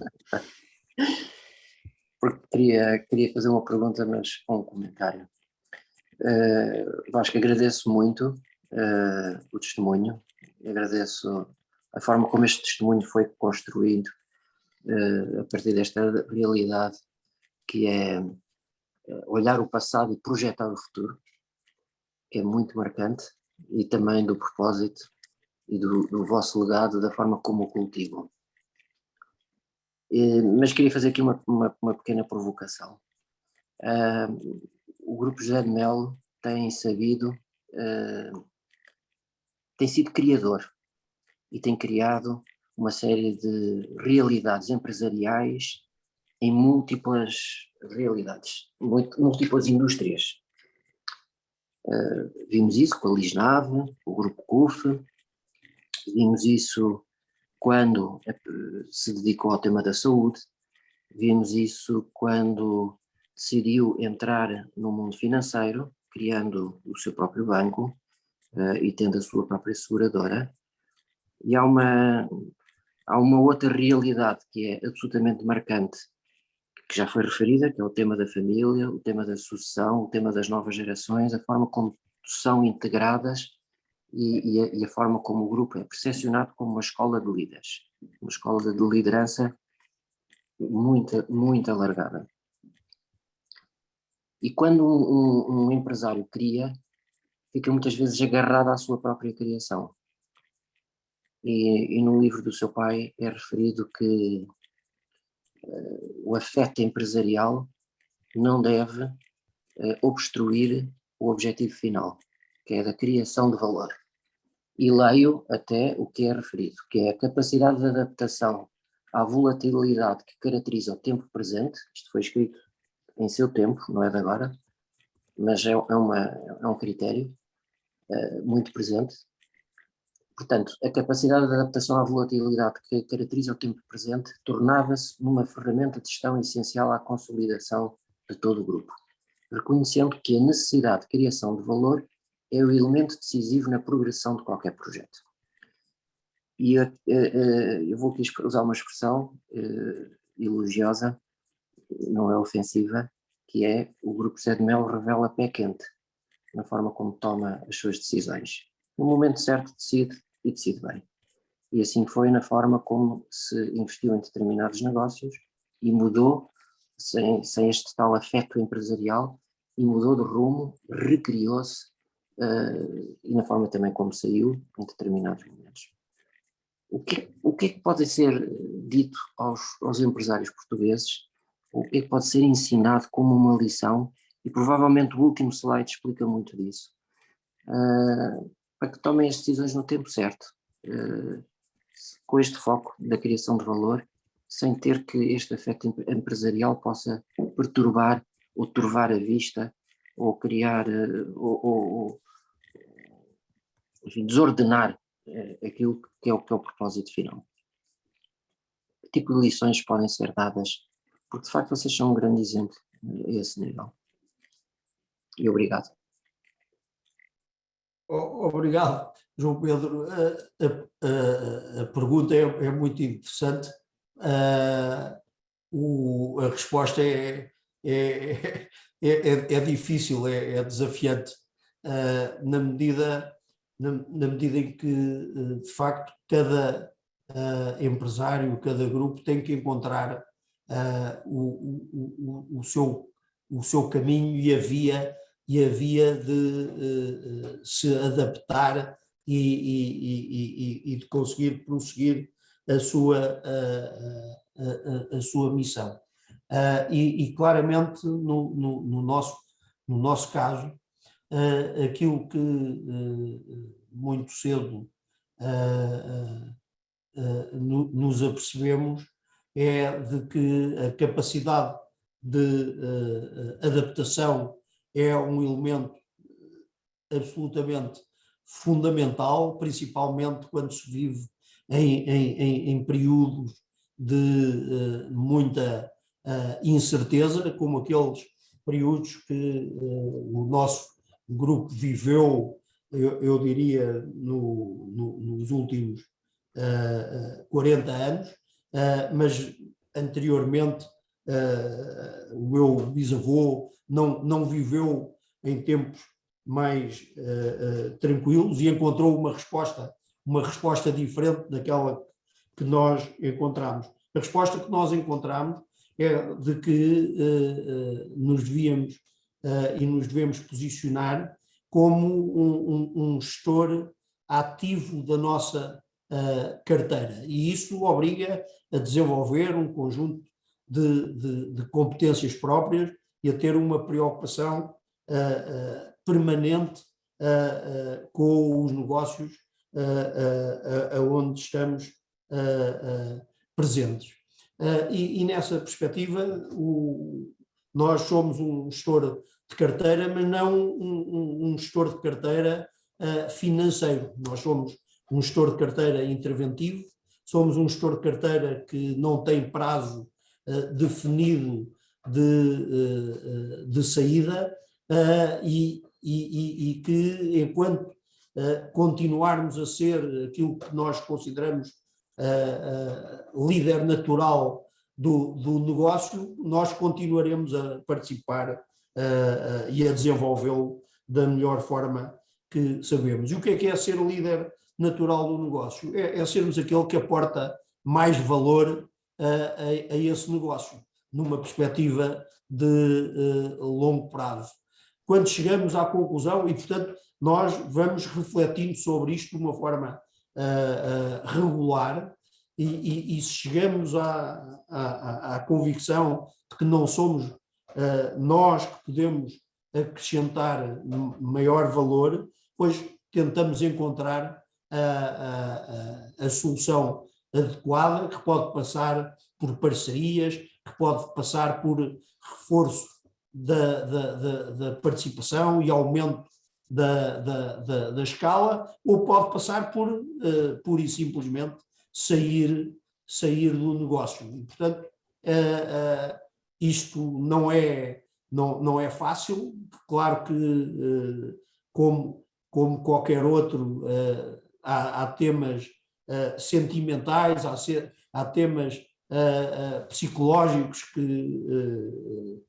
Porque queria fazer uma pergunta, mas com um comentário. Vasco, agradeço muito o testemunho, agradeço a forma como este testemunho foi construído a partir desta realidade que é olhar o passado e projetar o futuro, que é muito marcante, e também do propósito e do vosso legado, da forma como o cultivam. Mas queria fazer aqui uma pequena provocação. O Grupo José de Mel tem sido criador e tem criado uma série de realidades empresariais em múltiplas realidades, múltiplas indústrias. Vimos isso com a Lisnave, o Grupo CUF, vimos isso quando se dedicou ao tema da saúde, vimos isso quando decidiu entrar no mundo financeiro, criando o seu próprio banco e tendo a sua própria seguradora. E há uma outra realidade que é absolutamente marcante, que já foi referida, que é o tema da família, o tema da sucessão, o tema das novas gerações, a forma como são integradas e a forma como o grupo é percepcionado como uma escola de líderes, uma escola de liderança muito, muito alargada. E quando um empresário cria, fica muitas vezes agarrado à sua própria criação. E no livro do seu pai é referido que o afeto empresarial não deve obstruir o objetivo final, que é da criação de valor. E leio até o que é referido, que é a capacidade de adaptação à volatilidade que caracteriza o tempo presente. Isto foi escrito em seu tempo, não é de agora, mas é um critério muito presente. Portanto, a capacidade de adaptação à volatilidade que caracteriza o tempo presente tornava-se numa ferramenta de gestão essencial à consolidação de todo o grupo, reconhecendo que a necessidade de criação de valor é o elemento decisivo na progressão de qualquer projeto. E eu vou aqui usar uma expressão elogiosa, não é ofensiva, que é: o Grupo José de Mel revela pé quente na forma como toma as suas decisões. No momento certo decide, e decide bem. E assim foi na forma como se investiu em determinados negócios e mudou, sem este tal afeto empresarial, e mudou de rumo, recriou-se, e na forma também como saiu em determinados momentos. O que é que pode ser dito aos empresários portugueses? O que é que pode ser ensinado como uma lição? E provavelmente o último slide explica muito disso. Para que tomem as decisões no tempo certo, com este foco da criação de valor, sem ter que este afeto empresarial possa perturbar ou turvar a vista, ou criar, enfim, desordenar aquilo que é o propósito final. Que tipo de lições podem ser dadas? Porque de facto vocês são um grande exemplo a esse nível. E obrigado. Obrigado, João Pedro. A pergunta é muito interessante. A resposta é difícil, é desafiante, na medida em que, de facto, cada empresário, cada grupo tem que encontrar o seu caminho e a via de se adaptar e de conseguir prosseguir a sua missão. E claramente, no nosso caso, aquilo que muito cedo nos apercebemos é de que a capacidade de adaptação é um elemento absolutamente fundamental, principalmente quando se vive em períodos de muita incerteza, como aqueles períodos que o nosso grupo viveu, eu diria, nos últimos 40 anos, mas anteriormente o meu bisavô não viveu em tempos mais tranquilos e encontrou uma resposta diferente daquela que nós encontramos. A resposta que nós encontramos é de que nos devíamos e nos devemos posicionar como um gestor ativo da nossa carteira, e isso obriga a desenvolver um conjunto de competências próprias e a ter uma preocupação permanente com os negócios onde estamos presentes. E nessa perspectiva, nós somos um gestor de carteira, mas não um gestor de carteira financeiro. Nós somos um gestor de carteira interventivo, somos um gestor de carteira que não tem prazo definido de saída e que, enquanto continuarmos a ser aquilo que nós consideramos líder natural do negócio, nós continuaremos a participar e a desenvolvê-lo da melhor forma que sabemos. E o que é ser líder natural do negócio? É sermos aquele que aporta mais valor a esse negócio, numa perspectiva de longo prazo. Quando chegamos à conclusão, e portanto nós vamos refletindo sobre isto de uma forma regular, e se chegamos à convicção de que não somos nós que podemos acrescentar maior valor, pois tentamos encontrar a solução adequada, que pode passar por parcerias, que pode passar por reforço da participação e aumento da escala, ou pode passar por pura e simplesmente sair do negócio. E, portanto, isto não é fácil. Claro que, como qualquer outro, há temas sentimentais, há temas psicológicos que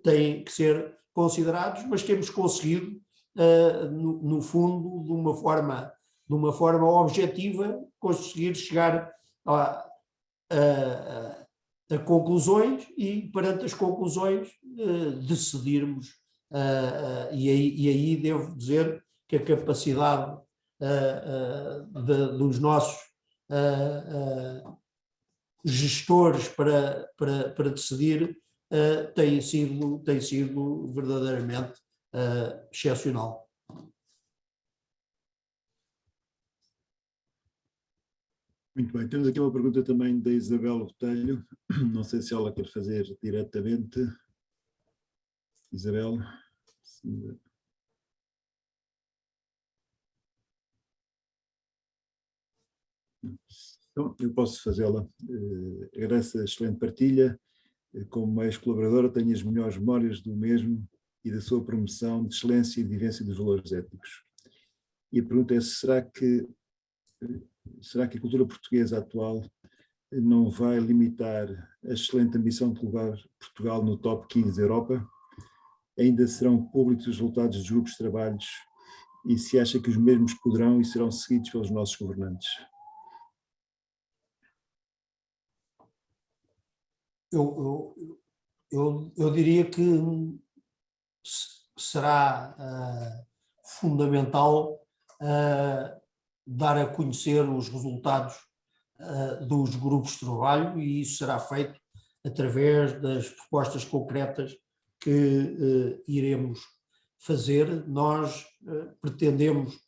têm que ser considerados, mas temos conseguido, no fundo, de uma forma objetiva, conseguir chegar a conclusões e, perante as conclusões, decidirmos. E aí devo dizer que a capacidade dos nossos gestores para decidir tem sido verdadeiramente excepcional. Muito bem, temos aqui uma pergunta também da Isabel Botelho, não sei se ela quer fazer diretamente. Isabel. Então, eu posso fazê-la. Agradeço a excelente partilha. Como ex-colaboradora, tenho as melhores memórias do mesmo e da sua promoção de excelência e de vivência dos valores éticos. E a pergunta é: será que a cultura portuguesa atual não vai limitar a excelente ambição de colocar Portugal no top 15 da Europa? Ainda serão públicos os resultados dos grupos de trabalhos e se acha que os mesmos poderão e serão seguidos pelos nossos governantes? eu diria que será fundamental dar a conhecer os resultados dos grupos de trabalho, e isso será feito através das propostas concretas que iremos fazer. Nós pretendemos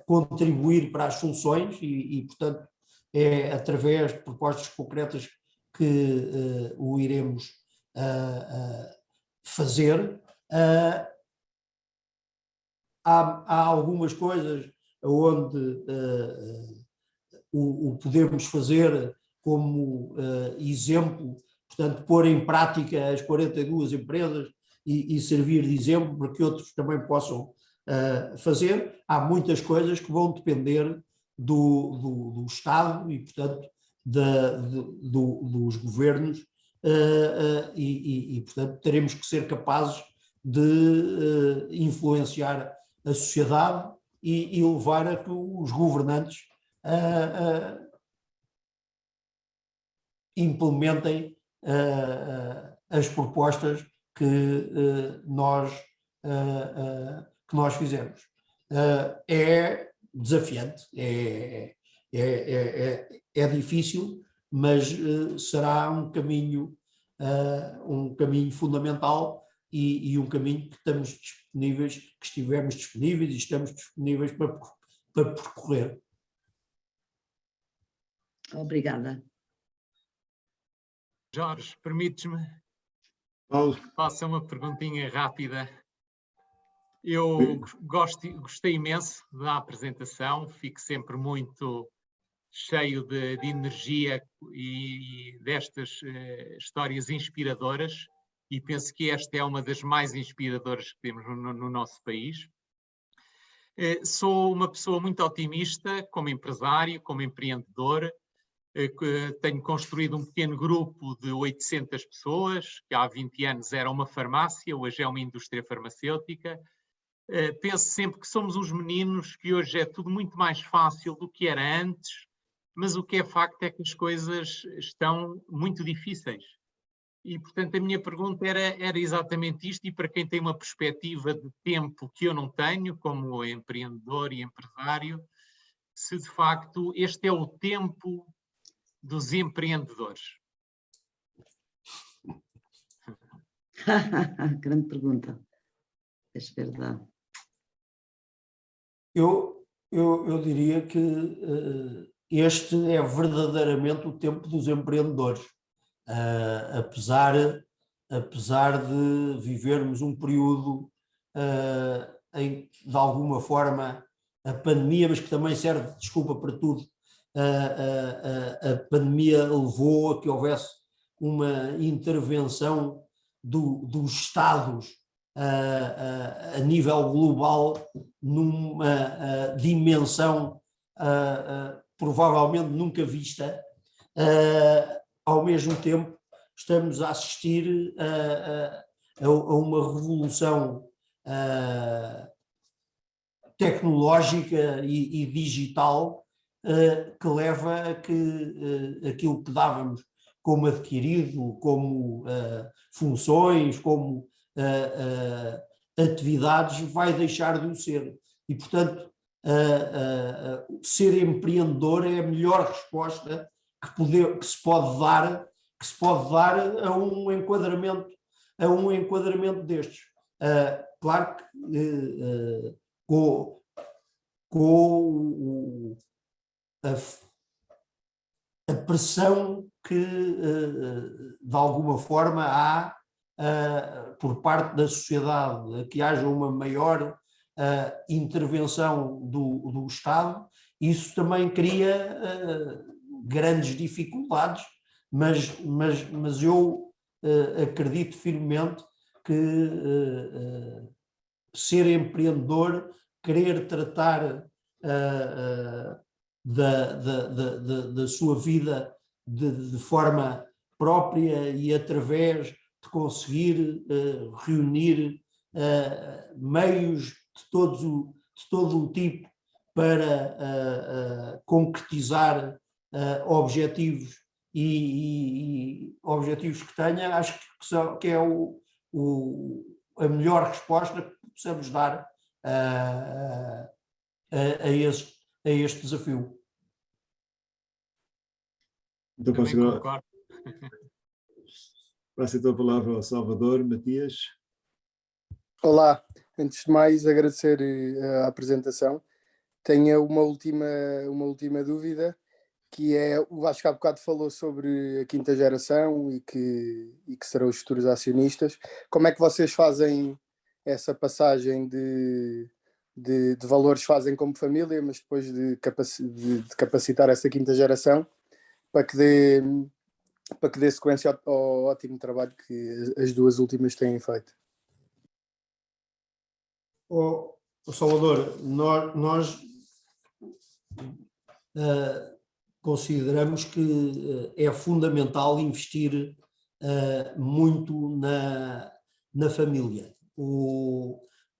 contribuir para as soluções e, portanto, é através de propostas concretas que o iremos fazer. Há algumas coisas onde o podemos fazer como exemplo, portanto, pôr em prática as 42 empresas e servir de exemplo para que outros também possam fazer. Há muitas coisas que vão depender do Estado e, portanto, dos governos, portanto, teremos que ser capazes de influenciar a sociedade e levar a que os governantes implementem as propostas que nós fizemos. É desafiante, é difícil, mas será um caminho fundamental e um caminho que estamos disponíveis, que estivemos disponíveis e estamos disponíveis para percorrer. Obrigada. Jorge, permites-me? Paulo. Faça uma perguntinha rápida. Eu gostei imenso da apresentação, fico sempre muito cheio de energia e destas histórias inspiradoras, e penso que esta é uma das mais inspiradoras que temos no nosso país. Sou uma pessoa muito otimista, como empresário, como empreendedor. Tenho construído um pequeno grupo de 800 pessoas, que há 20 anos era uma farmácia, hoje é uma indústria farmacêutica. Penso sempre que somos os meninos, que hoje é tudo muito mais fácil do que era antes, mas o que é facto é que as coisas estão muito difíceis. E, portanto, a minha pergunta era exatamente isto, e para quem tem uma perspectiva de tempo que eu não tenho, como empreendedor e empresário, se de facto este é o tempo dos empreendedores. Grande pergunta. É verdade. Eu diria que este é verdadeiramente o tempo dos empreendedores. Apesar de vivermos um período em que, de alguma forma, a pandemia, mas que também serve de desculpa para tudo, a pandemia levou a que houvesse uma intervenção dos Estados a nível global numa dimensão provavelmente nunca vista. Ao mesmo tempo, estamos a assistir a uma revolução tecnológica e digital que leva a que aquilo que dávamos como adquirido, como funções, como atividades, vai deixar de o ser. E, portanto, ser empreendedor é a melhor resposta que se pode dar a um enquadramento destes. Claro que com a pressão que de alguma forma há por parte da sociedade, que haja uma maior intervenção do Estado, isso também cria grandes dificuldades, mas eu acredito firmemente que ser empreendedor, querer tratar da sua vida de forma própria e através de conseguir reunir meios de todo o tipo para concretizar objetivos e objetivos que tenha, acho que é a melhor resposta que possamos dar a este desafio. Então Também concordo. passo então a palavra ao Salvador Matias. Olá, antes de mais agradecer a apresentação. Tenho uma última dúvida, que é, acho que há bocado falou sobre a quinta geração e que serão os futuros acionistas. Como é que vocês fazem essa passagem de valores, fazem como família, mas depois de capacitar essa quinta geração para que dê sequência ao ótimo trabalho que as duas últimas têm feito? Salvador, nós consideramos que é fundamental investir muito na família.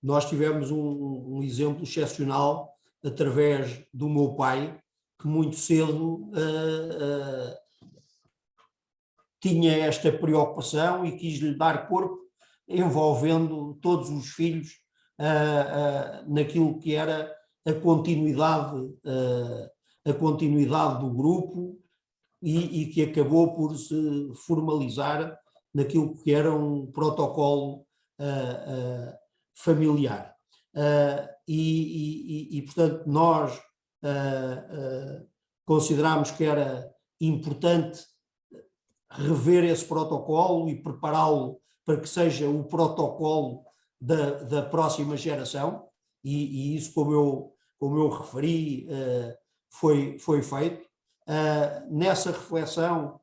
Nós tivemos um exemplo excepcional através do meu pai, que muito cedo tinha esta preocupação e quis lhe dar corpo, envolvendo todos os filhos naquilo que era a continuidade do grupo e que acabou por se formalizar naquilo que era um protocolo familiar. Portanto, nós consideramos que era importante rever esse protocolo e prepará-lo para que seja o protocolo da próxima geração, e isso, como eu referi, foi feito. Nessa reflexão,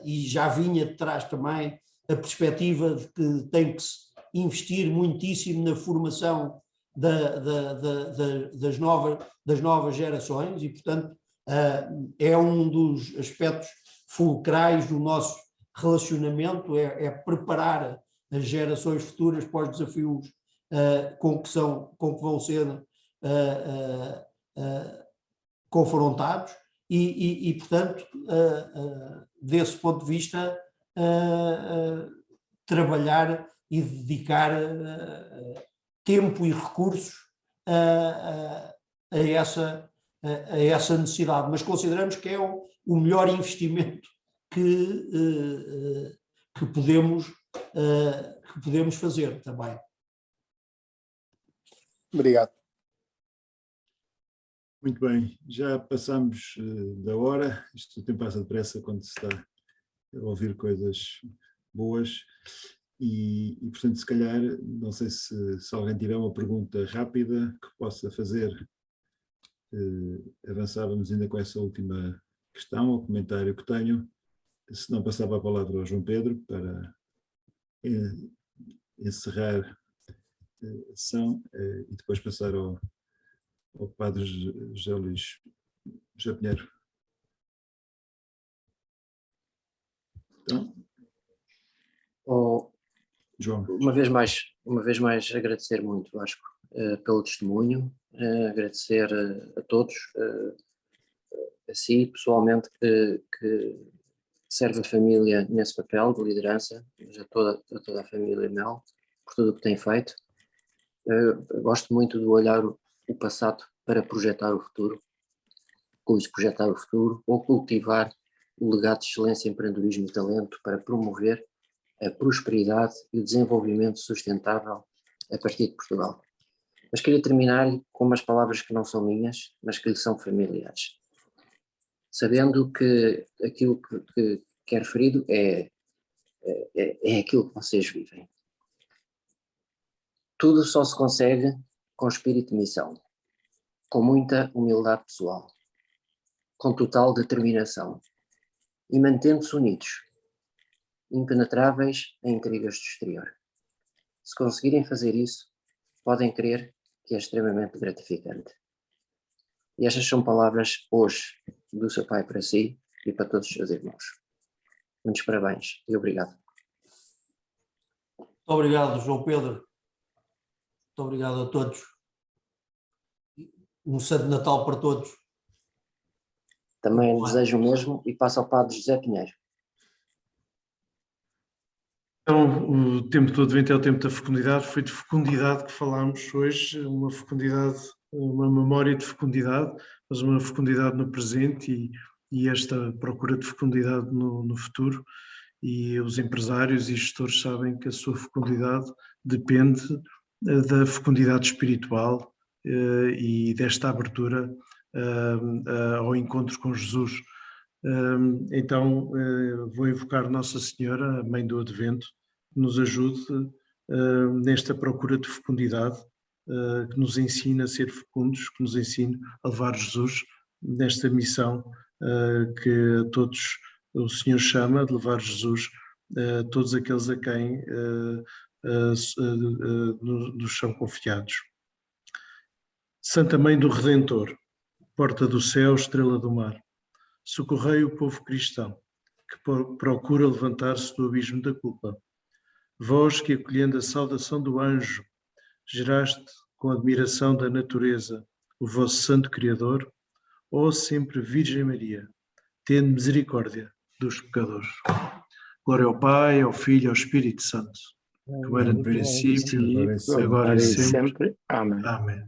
e já vinha de trás também a perspectiva de que tem que se investir muitíssimo na formação das novas gerações, e, portanto, é um dos aspectos fulcrais do nosso relacionamento, é preparar as gerações futuras para os desafios com que vão ser confrontados e portanto, desse ponto de vista, trabalhar e dedicar tempo e recursos a essa necessidade, mas consideramos que é o melhor investimento que podemos fazer também. Obrigado. Muito bem, já passamos da hora, isto o tempo passa depressa quando se está a ouvir coisas boas e portanto, se calhar, não sei se alguém tiver uma pergunta rápida que possa fazer, avançávamos ainda com essa última questão ou comentário que tenho, se não passava a palavra ao João Pedro para encerrar a sessão e depois passar ao Padre José Luís José Pinheiro. Então, João. Uma vez mais agradecer muito, Vasco, pelo testemunho, agradecer a todos, a si pessoalmente, que serve a família nesse papel de liderança, mas a toda a família Mel, por tudo o que tem feito. Gosto muito de olhar o passado para projetar o futuro, projetar o futuro ou cultivar o legado de excelência, empreendedorismo e talento para promover a prosperidade e o desenvolvimento sustentável a partir de Portugal. Mas queria terminar com umas palavras que não são minhas, mas que lhe são familiares. Sabendo que aquilo que é referido é aquilo que vocês vivem. Tudo só se consegue com espírito de missão, com muita humildade pessoal, com total determinação e mantendo-se unidos, impenetráveis a intrigas do exterior. Se conseguirem fazer isso, podem crer que é extremamente gratificante. E estas são palavras hoje do seu pai para si e para todos os seus irmãos. Muitos parabéns e obrigado. Muito obrigado, João Pedro. Muito obrigado a todos. Um Santo Natal para todos. Também desejo o mesmo e passo ao Padre José Pinheiro. Então, o tempo do Advento é o tempo da fecundidade. Foi de fecundidade que falámos hoje, uma fecundidade, uma memória de fecundidade, mas uma fecundidade no presente e esta procura de fecundidade no futuro. E os empresários e gestores sabem que a sua fecundidade depende da fecundidade espiritual e desta abertura ao encontro com Jesus. Então, vou invocar Nossa Senhora, a Mãe do Advento, que nos ajude nesta procura de fecundidade, que nos ensine a ser fecundos, que nos ensine a levar Jesus nesta missão que a todos o Senhor chama, de levar Jesus a todos aqueles a quem nos são confiados. Santa Mãe do Redentor, porta do céu, estrela do mar, socorrei o povo cristão, que procura levantar-se do abismo da culpa. Vós que, acolhendo a saudação do anjo, geraste com admiração da natureza o vosso santo Criador, ó sempre Virgem Maria, tende misericórdia dos pecadores. Glória ao Pai, ao Filho e ao Espírito Santo, como era no princípio, agora e sempre. Amém. Amém.